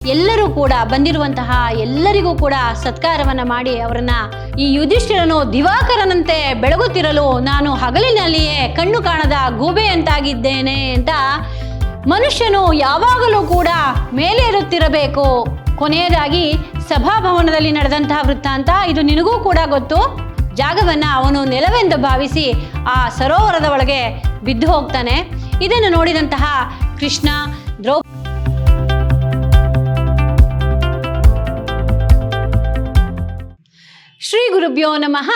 ಎಲ್ಲರೂ ಕೂಡ ಬಂದಿರುವಂತಹ ಎಲ್ಲರಿಗೂ ಕೂಡ ಸತ್ಕಾರವನ್ನ ಮಾಡಿ ಅವರನ್ನ ಈ ಯುಧಿಷ್ಠಿರನು ದಿವಾಕರನಂತೆ ಬೆಳಗುತ್ತಿರಲು ನಾನು ಹಗಲಿನಲ್ಲಿಯೇ ಕಣ್ಣು ಕಾಣದ ಗೂಬೆಯಂತಾಗಿದ್ದೇನೆ ಅಂತ ಮನುಷ್ಯನು ಯಾವಾಗಲೂ ಕೂಡ ಮೇಲೇರುತ್ತಿರಬೇಕು. ಕೊನೆಯದಾಗಿ ಸಭಾಭವನದಲ್ಲಿ ನಡೆದಂತಹ ವೃತ್ತಾಂತ ಇದು ನಿನಗೂ ಕೂಡ ಗೊತ್ತು. ಜಾಗವನ್ನ ಅವನು ನೆಲವೆಂದು ಭಾವಿಸಿ ಆ ಸರೋವರದ ಒಳಗೆ ಬಿದ್ದು ಹೋಗ್ತಾನೆ. ಇದನ್ನು ನೋಡಿದಂತಹ ಕೃಷ್ಣ ಶ್ರೀ ಗುರುಭ್ಯೋ ನಮಃ.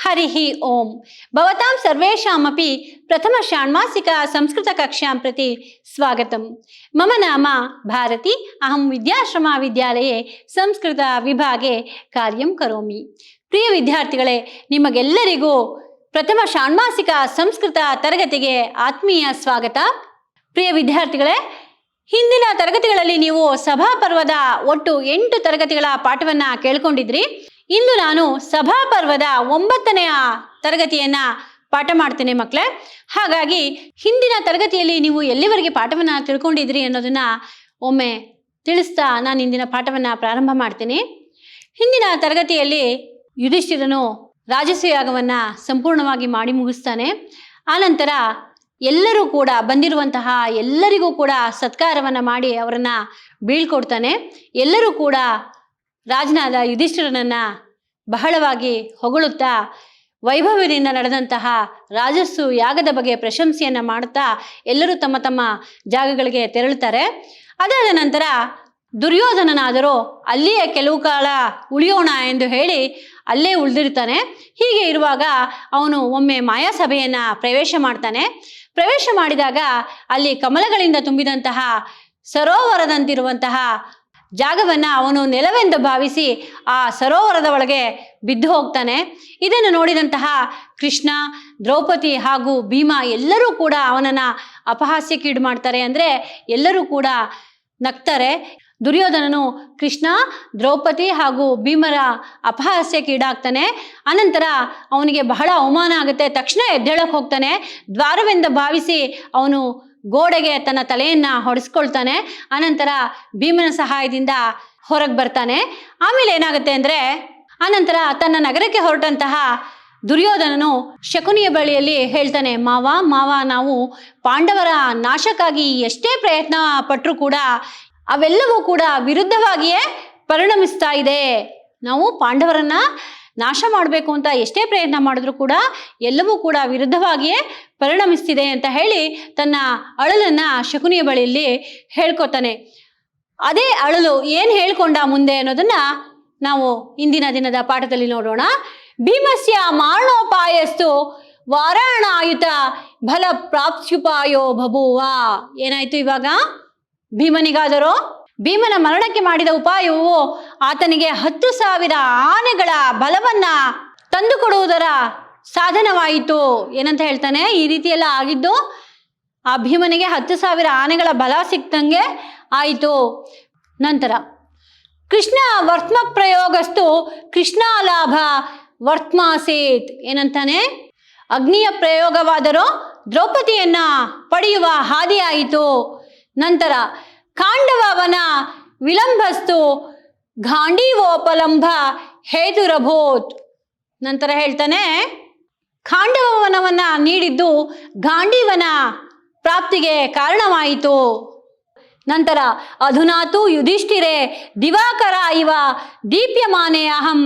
ಹರಿ ಓಂ. ಭವತಾಂ ಸರ್ವೇಷಾಮಪಿ ಪ್ರಥಮ ಷಾಣ್ಮಾಸಿಕ ಸಂಸ್ಕೃತ ಕಕ್ಷಾಂ ಪ್ರತಿ ಸ್ವಾಗತಂ. ಮಮ ನಾಮ ಭಾರತಿ. ಅಹಂ ವಿದ್ಯಾಶ್ರಮ ವಿದ್ಯಾಲಯೇ ಸಂಸ್ಕೃತ ವಿಭಾಗೆ ಕಾರ್ಯಂ ಕರೋಮಿ. ಪ್ರಿಯ ವಿದ್ಯಾರ್ಥಿಗಳೇ, ನಿಮಗೆಲ್ಲರಿಗೂ ಪ್ರಥಮ ಷಾಣ್ಮಾಸಿಕ ಸಂಸ್ಕೃತ ತರಗತಿಗೆ ಆತ್ಮೀಯ ಸ್ವಾಗತ. ಪ್ರಿಯ ವಿದ್ಯಾರ್ಥಿಗಳೇ, ಹಿಂದಿನ ತರಗತಿಗಳಲ್ಲಿ ನೀವು ಸಭಾ ಪರ್ವದ ಒಟ್ಟು 8 ತರಗತಿಗಳ ಪಾಠವನ್ನು ಕೇಳ್ಕೊಂಡಿದ್ರಿ. ಇಂದು ನಾನು ಸಭಾ ಪರ್ವದ 9ನೆಯ ತರಗತಿಯನ್ನು ಪಾಠ ಮಾಡ್ತೇನೆ ಮಕ್ಕಳೇ. ಹಾಗಾಗಿ ಹಿಂದಿನ ತರಗತಿಯಲ್ಲಿ ನೀವು ಎಲ್ಲಿವರೆಗೆ ಪಾಠವನ್ನು ತಿಳ್ಕೊಂಡಿದ್ರಿ ಅನ್ನೋದನ್ನ ಒಮ್ಮೆ ತಿಳಿಸ್ತಾ ನಾನು ಇಂದಿನ ಪಾಠವನ್ನು ಪ್ರಾರಂಭ ಮಾಡ್ತೀನಿ. ಹಿಂದಿನ ತರಗತಿಯಲ್ಲಿ ಯುಧಿಷ್ಠಿರನು ರಾಜಸೂಯಾಗವನ್ನು ಸಂಪೂರ್ಣವಾಗಿ ಮಾಡಿ ಮುಗಿಸ್ತಾನೆ. ಆನಂತರ ಎಲ್ಲರೂ ಕೂಡ ಬಂದಿರುವಂತಹ ಎಲ್ಲರಿಗೂ ಕೂಡ ಸತ್ಕಾರವನ್ನು ಮಾಡಿ ಅವರನ್ನ ಬೀಳ್ಕೊಡ್ತಾನೆ. ಎಲ್ಲರೂ ಕೂಡ ರಾಜನಾದ ಯುಧಿಷ್ಠಿರನನ್ನ ಬಹಳವಾಗಿ ಹೊಗಳುತ್ತಾ ವೈಭವದಿಂದ ನಡೆದಂತಹ ರಾಜಸ್ಸು ಯಾಗದ ಬಗ್ಗೆ ಪ್ರಶಂಸೆಯನ್ನು ಮಾಡುತ್ತಾ ಎಲ್ಲರೂ ತಮ್ಮ ತಮ್ಮ ಜಾಗಗಳಿಗೆ ತೆರಳುತ್ತಾರೆ. ಅದಾದ ನಂತರ ದುರ್ಯೋಧನನಾದರೂ ಅಲ್ಲಿಯೇ ಕೆಲವು ಕಾಲ ಉಳಿಯೋಣ ಎಂದು ಹೇಳಿ ಅಲ್ಲೇ ಉಳಿದಿರ್ತಾನೆ. ಹೀಗೆ ಇರುವಾಗ ಅವನು ಒಮ್ಮೆ ಮಾಯಾಸಭೆಯನ್ನು ಪ್ರವೇಶ ಮಾಡ್ತಾನೆ. ಪ್ರವೇಶ ಮಾಡಿದಾಗ ಅಲ್ಲಿ ಕಮಲಗಳಿಂದ ತುಂಬಿದಂತಹ ಸರೋವರದಂತಿರುವಂತಹ ಜಾಗವನ್ನು ಅವನು ನೆಲವೆಂದು ಭಾವಿಸಿ ಆ ಸರೋವರದ ಒಳಗೆ ಬಿದ್ದು ಹೋಗ್ತಾನೆ. ಇದನ್ನು ನೋಡಿದಂತಹ ಕೃಷ್ಣ, ದ್ರೌಪದಿ ಹಾಗೂ ಭೀಮ ಎಲ್ಲರೂ ಕೂಡ ಅವನನ್ನು ಅಪಹಾಸ್ಯಕ್ಕೀಡು ಮಾಡ್ತಾರೆ. ಅಂದರೆ ಎಲ್ಲರೂ ಕೂಡ ನಗ್ತಾರೆ. ದುರ್ಯೋಧನನು ಕೃಷ್ಣ, ದ್ರೌಪದಿ ಹಾಗೂ ಭೀಮರ ಅಪಹಾಸ್ಯಕ್ಕೀಡಾಗ್ತಾನೆ. ಅನಂತರ ಅವನಿಗೆ ಬಹಳ ಅವಮಾನ ಆಗುತ್ತೆ. ತಕ್ಷಣ ಎದ್ದೇಳಕ್ಕೆ ಹೋಗ್ತಾನೆ. ದ್ವಾರವೆಂದು ಭಾವಿಸಿ ಅವನು ಗೋಡೆಗೆ ತನ್ನ ತಲೆಯನ್ನು ಹೊಡೆಸ್ಕೊಳ್ತಾನೆ. ಅನಂತರ ಭೀಮನ ಸಹಾಯದಿಂದ ಹೊರಗೆ ಬರ್ತಾನೆ. ಆಮೇಲೆ ಏನಾಗುತ್ತೆ ಅಂದರೆ, ಆನಂತರ ತನ್ನ ನಗರಕ್ಕೆ ಹೊರಟಂತಹ ದುರ್ಯೋಧನನು ಶಕುನಿಯ ಬಳಿಯಲ್ಲಿ ಹೇಳ್ತಾನೆ, ಮಾವ ನಾವು ಪಾಂಡವರ ನಾಶಕ್ಕಾಗಿ ಎಷ್ಟೇ ಪ್ರಯತ್ನ ಪಟ್ಟರೂ ಕೂಡ ಅವೆಲ್ಲವೂ ಕೂಡ ವಿರುದ್ಧವಾಗಿಯೇ ಪರಿಣಮಿಸ್ತಾ ಇದೆ. ನಾವು ಪಾಂಡವರನ್ನ ನಾಶ ಮಾಡಬೇಕು ಅಂತ ಎಷ್ಟೇ ಪ್ರಯತ್ನ ಮಾಡಿದ್ರೂ ಕೂಡ ಎಲ್ಲವೂ ಕೂಡ ವಿರುದ್ಧವಾಗಿಯೇ ಪರಿಣಮಿಸ್ತಿದೆ ಅಂತ ಹೇಳಿ ತನ್ನ ಅಳಲನ್ನು ಶಕುನಿಯ ಬಳಿಯಲ್ಲಿ ಹೇಳ್ಕೊತಾನೆ. ಅದೇ ಅಳಲು ಏನು ಹೇಳ್ಕೊಂಡ ಮುಂದೆ ಅನ್ನೋದನ್ನ ನಾವು ಇಂದಿನ ದಿನದ ಪಾಠದಲ್ಲಿ ನೋಡೋಣ. ಭೀಮಸ್ಯ ಮಾರಣೋಪಾಯಸ್ತು ವಾರಾಣಾಯುತ ಬಲ ಪ್ರಾಪ್ತ್ಯುಪಾಯೋ ಬಭೂವ. ಏನಾಯ್ತು ಇವಾಗ? ಭೀಮನಿಗಾದರೂ ಭೀಮನ ಮರಣಕ್ಕೆ ಮಾಡಿದ ಉಪಾಯವು ಆತನಿಗೆ 10,000 ಆನೆಗಳ ಬಲವನ್ನ ತಂದುಕೊಡುವುದರ ಸಾಧನವಾಯಿತು. ಏನಂತ ಹೇಳ್ತಾನೆ? ಈ ರೀತಿಯೆಲ್ಲ ಆಗಿದ್ದು ಆ ಭೀಮನಿಗೆ 10,000 ಆನೆಗಳ ಬಲ ಸಿಕ್ತಂಗೆ ಆಯಿತು. ನಂತರ ಕೃಷ್ಣ ವರ್ತಮ ಪ್ರಯೋಗಸ್ತು ಕೃಷ್ಣಾಲಾಭ ವರ್ತಮಾಸೇತ್. ಏನಂತಾನೆ? ಅಗ್ನಿಯ ಪ್ರಯೋಗವಾದರೂ ದ್ರೌಪದಿಯನ್ನ ಪಡೆಯುವ ಹಾದಿಯಾಯಿತು. ನಂತರ ಖಾಂಡವನ ವಿಳಂಬಸ್ತು ಗಾಂಡೀವೋಪಲಂಬ ಹೇತುರಭೂತ್. ನಂತರ ಹೇಳ್ತಾನೆ, ಖಾಂಡವನವನ್ನ ನೀಡಿದ್ದು ಗಾಂಡೀವನ ಪ್ರಾಪ್ತಿಗೆ ಕಾರಣವಾಯಿತು. ನಂತರ ಅಧುನಾತು ಯುಧಿಷ್ಠಿರೇ ದಿವಾಕರ ಇವ ದೀಪ್ಯಮಾನೆ ಅಹಂ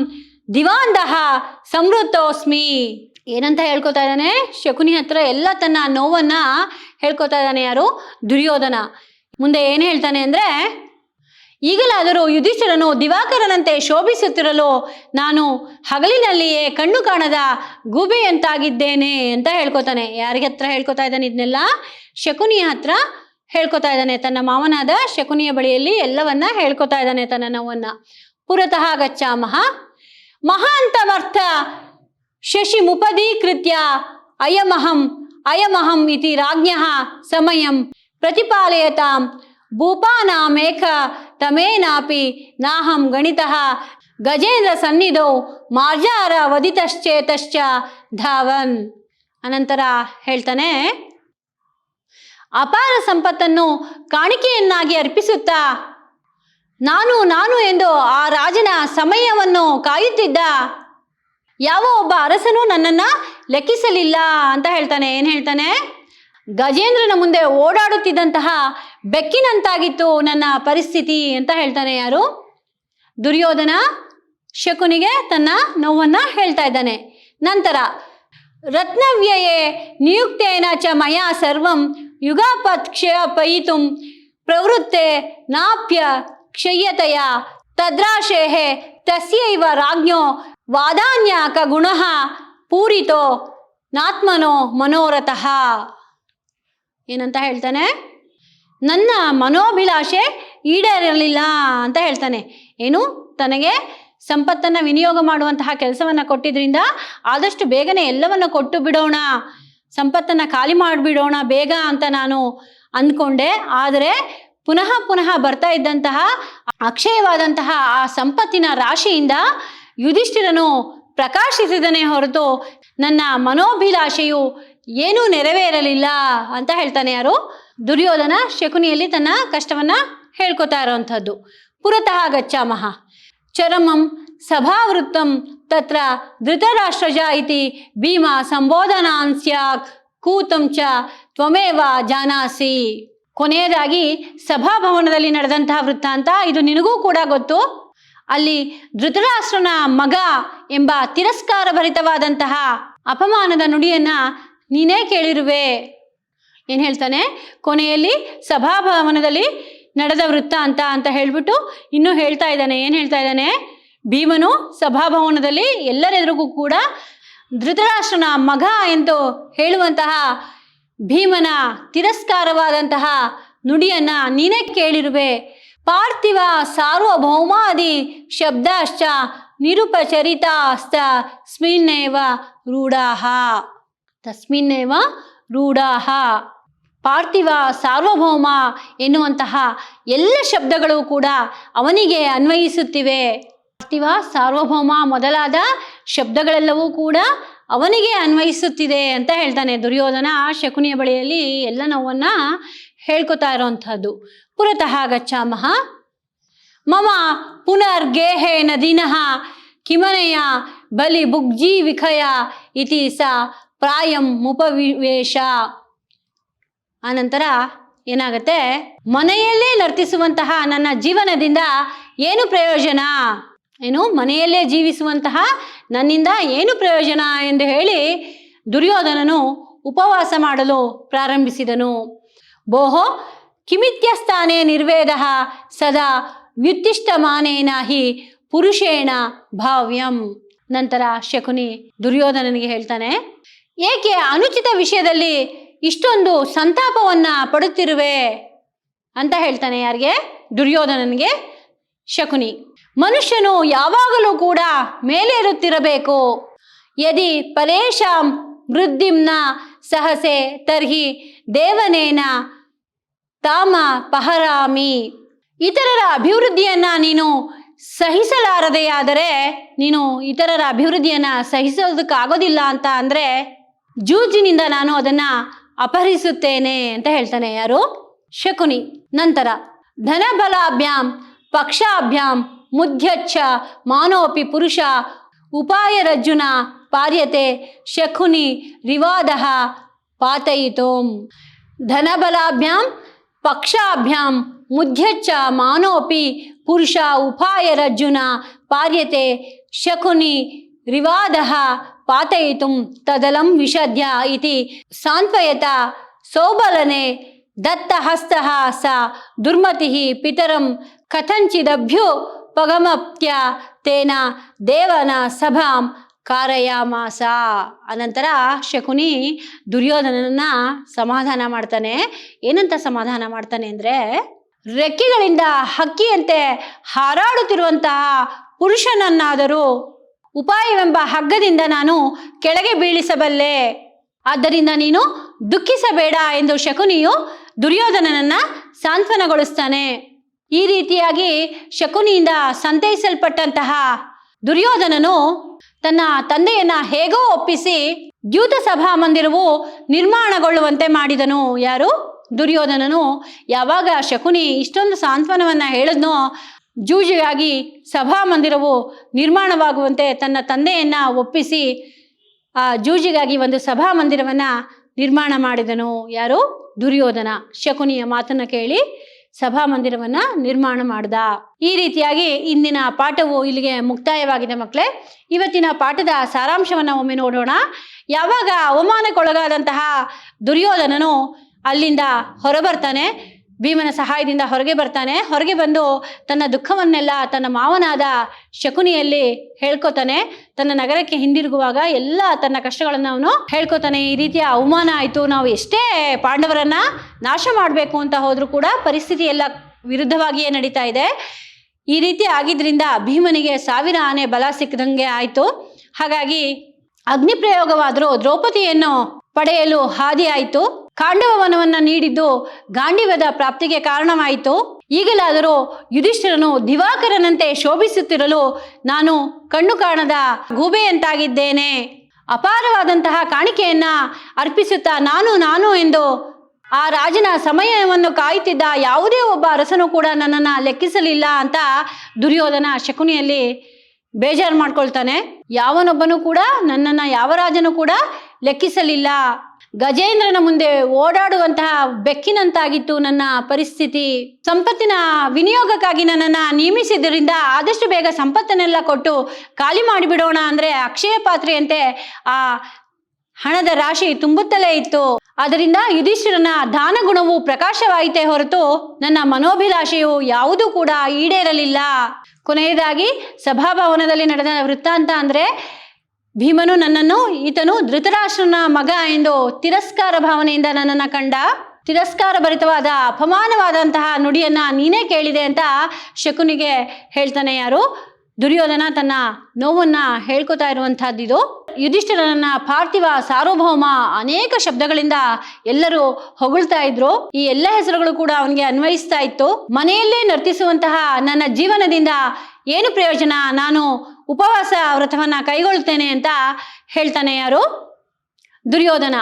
ದಿವಾಂದಹ ಸಂವೃತ್ತೋಸ್ಮಿ. ಏನಂತ ಹೇಳ್ಕೊತಾ ಇದ್ದಾನೆ? ಶಕುನಿ ಹತ್ರ ಎಲ್ಲ ತನ್ನ ನೋವನ್ನ ಹೇಳ್ಕೊತಾ ಇದ್ದಾನೆ. ಯಾರು? ದುರ್ಯೋಧನ. ಮುಂದೆ ಏನು ಹೇಳ್ತಾನೆ ಅಂದರೆ, ಈಗಲಾದರೂ ಯುಧಿಷ್ಠಿರನು ದಿವಾಕರನಂತೆ ಶೋಭಿಸುತ್ತಿರಲು ನಾನು ಹಗಲಿನಲ್ಲಿಯೇ ಕಣ್ಣು ಕಾಣದ ಗೂಬೆಯಂತಾಗಿದ್ದೇನೆ ಅಂತ ಹೇಳ್ಕೊತಾನೆ. ಯಾರಿಗೆ ಹತ್ರ ಹೇಳ್ಕೊತಾ ಇದ್ದಾನೆ ಇದನ್ನೆಲ್ಲ? ಶಕುನಿಯ ಹತ್ರ ಹೇಳ್ಕೊತಾ ಇದ್ದಾನೆ. ತನ್ನ ಮಾವನಾದ ಶಕುನಿಯ ಬಳಿಯಲ್ಲಿ ಎಲ್ಲವನ್ನ ಹೇಳ್ಕೊತಾ ಇದ್ದಾನೆ ತನ್ನ ನೋವನ್ನ. ಪುರತಃ ಗಚ್ಚಾಮಹ ಮಹಾಂತಮರ್ಥ ಶಶಿ ಮುಪದೀಕೃತ್ಯ ಅಯಮಹಂ ಇತಿ ರಾಜ್ಞಃ ಸಮಯಂ ಪ್ರತಿಪಾಲಯತಾಂ ಭೂಪಾನಾಮೇಕ ತಮೇನಾಪಿ ನಾಹಂ ಗಣಿತಃ ಗಜೇಂದ್ರ ಸನ್ನಿಧೌ ಮಾರ್ಜಾರ ವದಿತಶ್ಚೇತಶ್ಚ ಧಾವನ್. ಅನಂತರ ಹೇಳ್ತಾನೆ, ಅಪಾರ ಸಂಪತ್ತನ್ನು ಕಾಣಿಕೆಯನ್ನಾಗಿ ಅರ್ಪಿಸುತ್ತಾ ನಾನು ನಾನು ಎಂದು ಆ ರಾಜನ ಸಮಯವನ್ನು ಕಾಯುತ್ತಿದ್ದ ಯಾವ ಒಬ್ಬ ಅರಸನೂ ನನ್ನನ್ನು ಲೆಕ್ಕಿಸಲಿಲ್ಲ ಅಂತ ಹೇಳ್ತಾನೆ. ಏನು ಹೇಳ್ತಾನೆ? ಗಜೇಂದ್ರನ ಮುಂದೆ ಓಡಾಡುತ್ತಿದ್ದಂತಹ ಬೆಕ್ಕಿನಂತಾಗಿತ್ತು ನನ್ನ ಪರಿಸ್ಥಿತಿ ಅಂತ ಹೇಳ್ತಾನೆ. ಯಾರು? ದುರ್ಯೋಧನ ಶಕುನಿಗೆ ತನ್ನ ನೋವನ್ನು ಹೇಳ್ತಾ ಇದ್ದಾನೆ. ನಂತರ ರತ್ನವ್ಯಯೇ ನಿಯುಕ್ತೇನ ಚ ಮಯಾ ಸರ್ವಂ ಯುಗಾಪತ್ ಕ್ಷಯಪಯಿತುಂ ಪ್ರವೃತ್ತೆ ನಾಪ್ಯ ಕ್ಷಯ್ಯತೆಯ ತದ್ರಾಶೇಃ ತಸ್ಯೈವ ರಾಜ್ಞೋ ವಾದಾನ್ಯಾಕ ಗುಣಃ ಪೂರಿತೋ ನಾತ್ಮನೋ ಮನೋರಥಃ. ಏನಂತ ಹೇಳ್ತಾನೆ? ನನ್ನ ಮನೋಭಿಲಾಷೆ ಈಡೇರಲಿಲ್ಲ ಅಂತ ಹೇಳ್ತಾನೆ. ಏನು? ತನಗೆ ಸಂಪತ್ತನ್ನು ವಿನಿಯೋಗ ಮಾಡುವಂತಹ ಕೆಲಸವನ್ನು ಕೊಟ್ಟಿದ್ರಿಂದ ಆದಷ್ಟು ಬೇಗನೆ ಎಲ್ಲವನ್ನು ಕೊಟ್ಟು ಬಿಡೋಣ, ಸಂಪತ್ತನ್ನು ಖಾಲಿ ಮಾಡಿಬಿಡೋಣ ಬೇಗ ಅಂತ ನಾನು ಅಂದ್ಕೊಂಡೆ. ಆದರೆ ಪುನಃ ಪುನಃ ಬರ್ತಾ ಇದ್ದಂತಹ ಅಕ್ಷಯವಾದಂತಹ ಆ ಸಂಪತ್ತಿನ ರಾಶಿಯಿಂದ ಯುಧಿಷ್ಠಿರನು ಪ್ರಕಾಶಿಸಿದನೇ ಹೊರತು ನನ್ನ ಮನೋಭಿಲಾಷೆಯು ಏನೂ ನೆರವೇರಲಿಲ್ಲ ಅಂತ ಹೇಳ್ತಾನೆ. ಯಾರು? ದುರ್ಯೋಧನ ಶಕುನಿಯಲ್ಲಿ ತನ್ನ ಕಷ್ಟವನ್ನು ಹೇಳ್ಕೊತಾ ಇರೋವಂಥದ್ದು. ಪುರತಃ ಗಚ್ಚಾಮಃ ಚರಮಂ ಸಭಾವೃತ್ತಂ ತತ್ರ ಧೃತರಾಷ್ಟ್ರಜ ಇತಿ ಭೀಮ ಸಂಬೋಧನಾನ್ ಸ್ಯಾಕ್ ಕೂತಂ ಚ ತ್ವಮೇವ ಜಾನಾಸಿ. ಕೊನೆಯದಾಗಿ ಸಭಾಭವನದಲ್ಲಿ ನಡೆದಂತಹ ವೃತ್ತಾಂತ ಇದು ನಿನಗೂ ಕೂಡ ಗೊತ್ತು. ಅಲ್ಲಿ ಧೃತರಾಷ್ಟ್ರನ ಮಗ ಎಂಬ ತಿರಸ್ಕಾರ ಭರಿತವಾದಂತಹ ಅಪಮಾನದ ನುಡಿಯನ್ನ ನೀನೇ ಕೇಳಿರುವೆ. ಏನು ಹೇಳ್ತಾನೆ? ಕೊನೆಯಲ್ಲಿ ಸಭಾಭವನದಲ್ಲಿ ನಡೆದ ವೃತ್ತಾಂತ ಅಂತ ಹೇಳ್ಬಿಟ್ಟು ಇನ್ನೂ ಹೇಳ್ತಾ ಇದ್ದಾನೆ. ಏನು ಹೇಳ್ತಾ ಇದ್ದಾನೆ? ಭೀಮನು ಸಭಾಭವನದಲ್ಲಿ ಎಲ್ಲರೆದುರಿಗೂ ಕೂಡ ಧೃತರಾಷ್ಟ್ರನ ಮಗ ಎಂದು ಹೇಳುವಂತಹ ಭೀಮನ ತಿರಸ್ಕಾರವಾದಂತಹ ನುಡಿಯನ್ನ ನೀನೇ ಕೇಳಿರುವೆ. ಪಾರ್ಥಿವ ಸಾರ್ವಭೌಮಾದಿ ಶಬ್ದಾಶ್ಚ ನಿರುಪಚರಿತಾಸ್ತ ಸ್ಮಿನ್ನೇವ ರೂಢಾಃ ತಸ್ಮಿನ್ನೇವ ರೂಢಾಃ. ಪಾರ್ಥಿವ ಸಾರ್ವಭೌಮ ಎನ್ನುವಂತಹ ಎಲ್ಲ ಶಬ್ದಗಳು ಕೂಡ ಅವನಿಗೆ ಅನ್ವಯಿಸುತ್ತಿವೆ. ಪಾರ್ಥಿವ ಸಾರ್ವಭೌಮ ಮೊದಲಾದ ಶಬ್ದಗಳೆಲ್ಲವೂ ಕೂಡ ಅವನಿಗೆ ಅನ್ವಯಿಸುತ್ತಿದೆ ಅಂತ ಹೇಳ್ತಾನೆ. ದುರ್ಯೋಧನ ಶಕುನಿಯ ಬಳಿಯಲ್ಲಿ ಎಲ್ಲ ನೋವನ್ನ ಹೇಳ್ಕೊತಾ ಇರೋವಂಥದ್ದು. ಪುರತಃ ಗಚ್ಚಾಮಃ ಮಮ ಪುನರ್ಗೇಹೇನ ದಿನಃ ಕಿಮನೆಯ ಬಲಿ ಭುಗ್ಜಿ ವಿಖಯ ಇತಿ ಸ ಪ್ರಾಯಂ ಮುಪವಿವೇಶ. ಆನಂತರ ಏನಾಗತ್ತೆ? ಮನೆಯಲ್ಲೇ ನರ್ತಿಸುವಂತಹ ನನ್ನ ಜೀವನದಿಂದ ಏನು ಪ್ರಯೋಜನ? ಏನು? ಮನೆಯಲ್ಲೇ ಜೀವಿಸುವಂತಹ ನನ್ನಿಂದ ಏನು ಪ್ರಯೋಜನ ಎಂದು ಹೇಳಿ ದುರ್ಯೋಧನನು ಉಪವಾಸ ಮಾಡಲು ಪ್ರಾರಂಭಿಸಿದನು. ಭೋಹೋ ಕಿಮಿತ್ಯಸ್ಥಾನೇ ನಿರ್ವೇದ ಸದಾ ವ್ಯುತ್ತಿಷ್ಠಮಾನೇನ ಹಿ ಪುರುಷೇಣ ಭಾವ್ಯಂ. ನಂತರ ಶಕುನಿ ದುರ್ಯೋಧನನಿಗೆ ಹೇಳ್ತಾನೆ, ಏಕೆ ಅನುಚಿತ ವಿಷಯದಲ್ಲಿ ಇಷ್ಟೊಂದು ಸಂತಾಪವನ್ನ ಪಡುತ್ತಿರುವೆ ಅಂತ ಹೇಳ್ತಾನೆ. ಯಾರಿಗೆ? ದುರ್ಯೋಧನನಿಗೆ ಶಕುನಿ. ಮನುಷ್ಯನು ಯಾವಾಗಲೂ ಕೂಡ ಮೇಲೇರುತ್ತಿರಬೇಕು. ಯದಿ ಪರೇಶಾಂ ವೃದ್ಧಿಂನ ಸಹಸೆ ತರ್ಹಿ ದೇವನೇನ ತಾಮ ಪಹರಾಮಿ. ಇತರರ ಅಭಿವೃದ್ಧಿಯನ್ನ ನೀನು ಸಹಿಸಲಾರದೆಯಾದರೆ, ನೀನು ಇತರರ ಅಭಿವೃದ್ಧಿಯನ್ನ ಸಹಿಸೋದಕ್ಕಾಗೋದಿಲ್ಲ ಅಂತ ಅಂದ್ರೆ ಜೂಜಿನಿಂದ ನಾನು ಅದನ್ನ ಅಪಹರಿಸುತ್ತೇನೆ ಅಂತ ಹೇಳ್ತಾನೆ. ಯಾರು? ಶಕುನಿ. ನಂತರ ಧನಬಲಾಭ್ಯಾಂ ಪಕ್ಷಾಭ್ಯಾಂ ಮುಧ್ಯಚ್ಛ ಮಾನೋಪಿ ಪುರುಷ ಉಪಾಯರಜ್ಜುನ ಪಾರ್ಯತೆ ಶಕುನಿ ರಿವಾದ ಪಾತಯಿತೋಂ. ಧನಬಲಾಭ್ಯಾಂ ಪಕ್ಷಾಭ್ಯಾಂ ಮುಧ್ಯಚ್ಛ ಮಾನೋಪಿ ಪುರುಷ ಉಪಾಯರಜ್ಜುನ ಪಾರ್ಯತೆ ಶಕುನಿ ರಿವಾದ ಪಾತಯಿತುಂ ತದಲಂ ವಿಷದ್ಯ ಇತಿ ಸಾಂತ್ವಯತ ಸೌಬಲನೆ ದತ್ತಹಸ್ತಃ ಸ ದುರ್ಮತಿಃ ಪಿತರಂ ಕಥಂಚಿದಭ್ಯುಪಗಮಪ್ತ್ಯ ತೇನ ದೇವನ ಸಭಾಂ ಕಾರಯಾಮಾಸ. ಅನಂತರ ಶಕುನಿ ದುರ್ಯೋಧನನ ಸಮಾಧಾನ ಮಾಡ್ತಾನೆ. ಏನಂತ ಸಮಾಧಾನ ಮಾಡ್ತಾನೆ ಅಂದರೆ, ರೆಕ್ಕೆಗಳಿಂದ ಹಕ್ಕಿಯಂತೆ ಹಾರಾಡುತ್ತಿರುವಂತಹ ಪುರುಷನನ್ನಾದರೂ ಉಪಾಯವೆಂಬ ಹಗ್ಗದಿಂದ ನಾನು ಕೆಳಗೆ ಬೀಳಿಸಬಲ್ಲೆ. ಆದ್ದರಿಂದ ನೀನು ದುಃಖಿಸಬೇಡ ಎಂದು ಶಕುನಿಯು ದುರ್ಯೋಧನನನ್ನ ಸಾಂತ್ವನಗೊಳಿಸ್ತಾನೆ. ಈ ರೀತಿಯಾಗಿ ಶಕುನಿಯಿಂದ ಸಂತೈಸಲ್ಪಟ್ಟಂತಹ ದುರ್ಯೋಧನನು ತನ್ನ ತಂದೆಯನ್ನ ಹೇಗೋ ಒಪ್ಪಿಸಿ ದ್ಯೂತ ಸಭಾ ಮಂದಿರವು ನಿರ್ಮಾಣಗೊಳ್ಳುವಂತೆ ಮಾಡಿದನು. ಯಾರು? ದುರ್ಯೋಧನನು. ಯಾವಾಗ ಶಕುನಿ ಇಷ್ಟೊಂದು ಸಾಂತ್ವನವನ್ನ ಹೇಳಿದ್ನೋ ಜೂಜಿಗಾಗಿ ಸಭಾಮಂದಿರವು ನಿರ್ಮಾಣವಾಗುವಂತೆ ತನ್ನ ತಂದೆಯನ್ನು ಒಪ್ಪಿಸಿ ಆ ಜೂಜಿಗಾಗಿ ಒಂದು ಸಭಾಮಂದಿರವನ್ನು ನಿರ್ಮಾಣ ಮಾಡಿದನು. ಯಾರು? ದುರ್ಯೋಧನ. ಶಕುನಿಯ ಮಾತನ್ನು ಕೇಳಿ ಸಭಾಮಂದಿರವನ್ನು ನಿರ್ಮಾಣ ಮಾಡ್ದ. ಈ ರೀತಿಯಾಗಿ ಇಂದಿನ ಪಾಠವು ಇಲ್ಲಿಗೆ ಮುಕ್ತಾಯವಾಗಿದೆ ಮಕ್ಕಳೇ. ಇವತ್ತಿನ ಪಾಠದ ಸಾರಾಂಶವನ್ನು ಒಮ್ಮೆ ನೋಡೋಣ. ಯಾವಾಗ ಅವಮಾನಕ್ಕೊಳಗಾದಂತಹ ದುರ್ಯೋಧನನು ಅಲ್ಲಿಂದ ಹೊರಬರ್ತಾನೆ, ಭೀಮನ ಸಹಾಯದಿಂದ ಹೊರಗೆ ಬರ್ತಾನೆ. ಹೊರಗೆ ಬಂದು ತನ್ನ ದುಃಖವನ್ನೆಲ್ಲ ತನ್ನ ಮಾವನಾದ ಶಕುನಿಯಲ್ಲಿ ಹೇಳ್ಕೊತಾನೆ. ತನ್ನ ನಗರಕ್ಕೆ ಹಿಂದಿರುಗುವಾಗ ಎಲ್ಲ ತನ್ನ ಕಷ್ಟಗಳನ್ನು ಅವನು ಹೇಳ್ಕೊತಾನೆ. ಈ ರೀತಿಯ ಅವಮಾನ ಆಯಿತು, ನಾವು ಎಷ್ಟೇ ಪಾಂಡವರನ್ನ ನಾಶ ಮಾಡಬೇಕು ಅಂತ ಹೋದ್ರೂ ಕೂಡ ಪರಿಸ್ಥಿತಿ ಎಲ್ಲ ವಿರುದ್ಧವಾಗಿಯೇ ನಡೀತಾ ಇದೆ. ಈ ರೀತಿ ಆಗಿದ್ರಿಂದ ಭೀಮನಿಗೆ 1000 ಆನೆ ಬಲ ಸಿಕ್ಕದಂಗೆ ಆಯಿತು. ಹಾಗಾಗಿ ಅಗ್ನಿ ಪ್ರಯೋಗವಾದರೂ ದ್ರೌಪದಿಯನ್ನು ಪಡೆಯಲು ಹಾದಿ ಆಯಿತು. ಖಾಂಡವ ವನವನ್ನು ನೀಡಿದ್ದು ಗಾಂಡೀವದ ಪ್ರಾಪ್ತಿಗೆ ಕಾರಣವಾಯಿತು. ಈಗಲಾದರೂ ಯುಧಿಷ್ಠಿರನು ದಿವಾಕರನಂತೆ ಶೋಭಿಸುತ್ತಿರಲು ನಾನು ಕಣ್ಣು ಕಾಣದ ಗೂಬೆಯಂತಾಗಿದ್ದೇನೆ. ಅಪಾರವಾದಂತಹ ಕಾಣಿಕೆಯನ್ನ ಅರ್ಪಿಸುತ್ತಾ ನಾನು ಎಂದು ಆ ರಾಜನ ಸಮಯವನ್ನು ಕಾಯುತ್ತಿದ್ದ ಯಾವುದೇ ಒಬ್ಬ ಅರಸನು ಕೂಡ ನನ್ನನ್ನು ಲೆಕ್ಕಿಸಲಿಲ್ಲ ಅಂತ ದುರ್ಯೋಧನ ಶಕುನಿಯಲ್ಲಿ ಬೇಜಾರು ಮಾಡ್ಕೊಳ್ತಾನೆ. ಯಾವನೊಬ್ಬನು ಕೂಡ ನನ್ನನ್ನು ಯಾವ ರಾಜನು ಕೂಡ ಲೆಕ್ಕಿಸಲಿಲ್ಲ. ಗಜೇಂದ್ರನ ಮುಂದೆ ಓಡಾಡುವಂತಹ ಬೆಕ್ಕಿನಂತಾಗಿತ್ತು ನನ್ನ ಪರಿಸ್ಥಿತಿ. ಸಂಪತ್ತಿನ ವಿನಿಯೋಗಕ್ಕಾಗಿ ನನ್ನನ್ನು ನೇಮಿಸಿದ್ದರಿಂದ ಆದಷ್ಟು ಬೇಗ ಸಂಪತ್ತನ್ನೆಲ್ಲ ಕೊಟ್ಟು ಖಾಲಿ ಮಾಡಿಬಿಡೋಣ ಅಂದರೆ ಅಕ್ಷಯ ಪಾತ್ರೆಯಂತೆ ಆ ಹಣದ ರಾಶಿ ತುಂಬುತ್ತಲೇ ಇತ್ತು. ಅದರಿಂದ ಯುಧಿಷ್ಠಿರನ ದಾನ ಗುಣವು ಪ್ರಕಾಶವಾಯಿತೇ ಹೊರತು ನನ್ನ ಮನೋಭಿಲಾಷೆಯು ಯಾವುದೂ ಕೂಡ ಈಡೇರಲಿಲ್ಲ. ಕೊನೆಯದಾಗಿ ಸಭಾಭವನದಲ್ಲಿ ನಡೆದ ವೃತ್ತಾಂತ ಅಂದರೆ ಭೀಮನು ನನ್ನನ್ನು ಈತನು ಧೃತರಾಷ್ಟ್ರನ ಮಗ ಎಂದು ತಿರಸ್ಕಾರ ಭಾವನೆಯಿಂದ ನನ್ನನ್ನು ಕಂಡ. ತಿರಸ್ಕಾರ ಭರಿತವಾದ ಅಪಮಾನವಾದಂತಹ ನುಡಿಯನ್ನ ನೀನೇ ಕೇಳಿದೆ ಅಂತ ಶಕುನಿಗೆ ಹೇಳ್ತಾನೆ. ಯಾರು? ದುರ್ಯೋಧನ ತನ್ನ ನೋವನ್ನ ಹೇಳ್ಕೊತಾ ಇರುವಂತಹದ್ದಿದು. ಯುಧಿಷ್ಠಿರನ ಪಾರ್ಥಿವ ಸಾರ್ವಭೌಮ ಅನೇಕ ಶಬ್ದಗಳಿಂದ ಎಲ್ಲರೂ ಹೊಗಳ್ತಾ ಇದ್ರು. ಈ ಎಲ್ಲ ಹೆಸರುಗಳು ಕೂಡ ಅವನಿಗೆ ಅನ್ವಯಿಸ್ತಾ ಇತ್ತು. ಮನೆಯಲ್ಲೇ ನರ್ತಿಸುವಂತಹ ನನ್ನ ಜೀವನದಿಂದ ಏನು ಪ್ರಯೋಜನ, ನಾನು ಉಪವಾಸ ವ್ರತವನ್ನ ಕೈಗೊಳ್ತೇನೆ ಅಂತ ಹೇಳ್ತಾನೆ. ಯಾರು? ದುರ್ಯೋಧನ.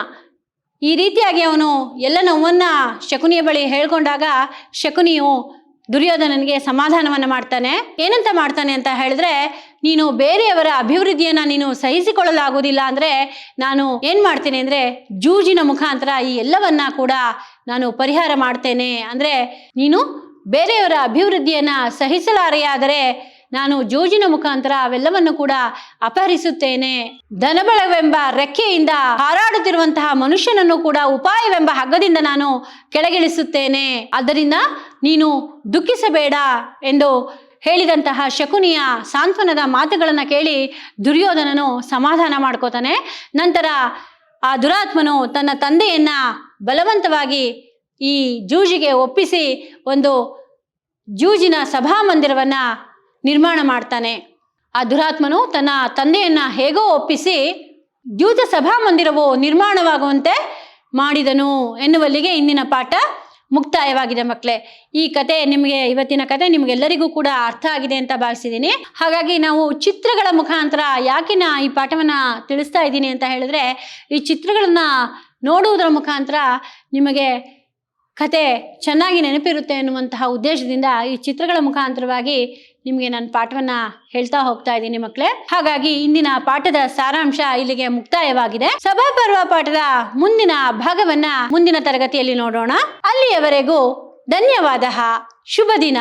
ಈ ರೀತಿಯಾಗಿ ಅವನು ಎಲ್ಲ ನೋವನ್ನ ಶಕುನಿಯ ಬಳಿ ಹೇಳ್ಕೊಂಡಾಗ ಶಕುನಿಯು ದುರ್ಯೋಧನನಿಗೆ ಸಮಾಧಾನವನ್ನು ಮಾಡ್ತಾನೆ. ಏನಂತ ಮಾಡ್ತಾನೆ ಅಂತ ಹೇಳಿದ್ರೆ, ನೀನು ಬೇರೆಯವರ ಅಭಿವೃದ್ಧಿಯನ್ನು ನೀನು ಸಹಿಸಿಕೊಳ್ಳಲಾಗುವುದಿಲ್ಲ ಅಂದರೆ ನಾನು ಏನು ಮಾಡ್ತೇನೆ ಅಂದರೆ ಜೂಜಿನ ಮುಖಾಂತರ ಈ ಎಲ್ಲವನ್ನ ಕೂಡ ನಾನು ಪರಿಹಾರ ಮಾಡ್ತೇನೆ. ಅಂದರೆ ನೀನು ಬೇರೆಯವರ ಅಭಿವೃದ್ಧಿಯನ್ನು ಸಹಿಸಲಾರೆಯಾದರೆ ನಾನು ಜೂಜಿನ ಮುಖಾಂತರ ಅವೆಲ್ಲವನ್ನು ಕೂಡ ಅಪಹರಿಸುತ್ತೇನೆ. ಧನಬಲವೆಂಬ ರೆಕ್ಕೆಯಿಂದ ಹಾರಾಡುತ್ತಿರುವಂತಹ ಮನುಷ್ಯನನ್ನು ಕೂಡ ಉಪಾಯವೆಂಬ ಹಗ್ಗದಿಂದ ನಾನು ಕೆಳಗಿಳಿಸುತ್ತೇನೆ. ಆದ್ದರಿಂದ ನೀನು ದುಃಖಿಸಬೇಡ ಎಂದು ಹೇಳಿದಂತಹ ಶಕುನಿಯ ಸಾಂತ್ವನದ ಮಾತುಗಳನ್ನು ಕೇಳಿ ದುರ್ಯೋಧನನು ಸಮಾಧಾನ ಮಾಡ್ಕೋತಾನೆ. ನಂತರ ಆ ದುರಾತ್ಮನು ತನ್ನ ತಂದೆಯನ್ನ ಬಲವಂತವಾಗಿ ಈ ಜೂಜಿಗೆ ಒಪ್ಪಿಸಿ ಒಂದು ಜೂಜಿನ ಸಭಾಮಂದಿರವನ್ನ ನಿರ್ಮಾಣ ಮಾಡ್ತಾನೆ. ಆ ದುರಾತ್ಮನು ತನ್ನ ತಂದೆಯನ್ನ ಹೇಗೋ ಒಪ್ಪಿಸಿ ದ್ಯೂತ ಸಭಾಮಂದಿರವು ನಿರ್ಮಾಣವಾಗುವಂತೆ ಮಾಡಿದನು ಎನ್ನುವಲ್ಲಿಗೆ ಇಂದಿನ ಪಾಠ ಮುಕ್ತಾಯವಾಗಿದೆ ಮಕ್ಕಳೇ. ಈ ಕತೆ ನಿಮಗೆ, ಇವತ್ತಿನ ಕತೆ ನಿಮಗೆಲ್ಲರಿಗೂ ಕೂಡ ಅರ್ಥ ಆಗಿದೆ ಅಂತ ಭಾವಿಸಿದ್ದೀನಿ. ಹಾಗಾಗಿ ನಾವು ಚಿತ್ರಗಳ ಮುಖಾಂತರ ಯಾಕೆ ಈ ಪಾಠವನ್ನು ತಿಳಿಸ್ತಾ ಇದ್ದೀನಿ ಅಂತ ಹೇಳಿದ್ರೆ, ಈ ಚಿತ್ರಗಳನ್ನ ನೋಡುವುದರ ಮುಖಾಂತರ ನಿಮಗೆ ಕತೆ ಚೆನ್ನಾಗಿ ನೆನಪಿರುತ್ತೆ ಎನ್ನುವಂತಹ ಉದ್ದೇಶದಿಂದ ಈ ಚಿತ್ರಗಳ ಮುಖಾಂತರವಾಗಿ ನಿಮಗೆ ನಾನು ಪಾಠವನ್ನು ಹೇಳ್ತಾ ಹೋಗ್ತಾ ಇದ್ದೀನಿ ಮಕ್ಕಳೇ. ಹಾಗಾಗಿ ಇಂದಿನ ಪಾಠದ ಸಾರಾಂಶ ಇಲ್ಲಿಗೆ ಮುಕ್ತಾಯವಾಗಿದೆ. ಸಭಾಪರ್ವ ಪಾಠದ ಮುಂದಿನ ಭಾಗವನ್ನ ಮುಂದಿನ ತರಗತಿಯಲ್ಲಿ ನೋಡೋಣ. ಅಲ್ಲಿಯವರೆಗೂ ಧನ್ಯವಾದ. ಶುಭ ದಿನ.